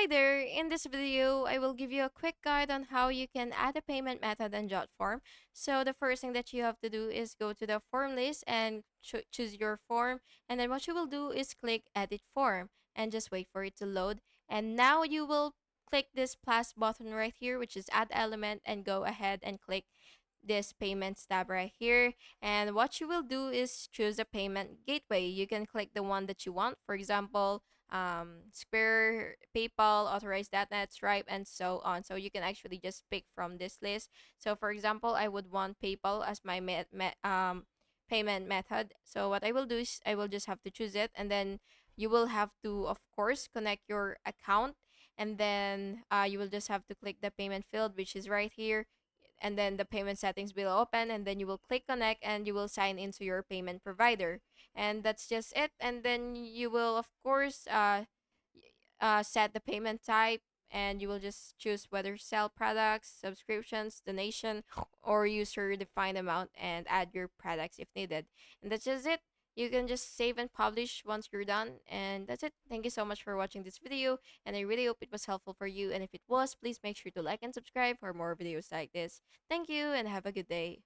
Hi there! In this video, I will give you a quick guide on how you can add a payment method in Jotform. So the first thing that you have to do is go to the form list and choose your form. And then what you will do is click edit form and just wait for it to load. And now you will click this plus button right here, which is add element, and go ahead and click this payments tab right here. And what you will do is choose a payment gateway. You can click the one that you want. For example, Square, PayPal, Authorized.net, Stripe, and so on. So you can actually just pick from this list. So for example, I would want PayPal as my payment method. So what I will do is I will just have to choose it, and then you will have to, of course, connect your account, and then you will just have to click the payment field, which is right here, and then the payment settings will open, and then you will click connect and you will sign into your payment provider, and that's just it. And then you will, of course, set the payment type, and you will just choose whether sell products, subscriptions, donation, or user defined amount, and add your products if needed. And that's just it. You can just save and publish once you're done, and that's it. Thank you so much for watching this video, and I really hope it was helpful for you. And if it was, please make sure to like and subscribe for more videos like this. Thank you, and have a good day.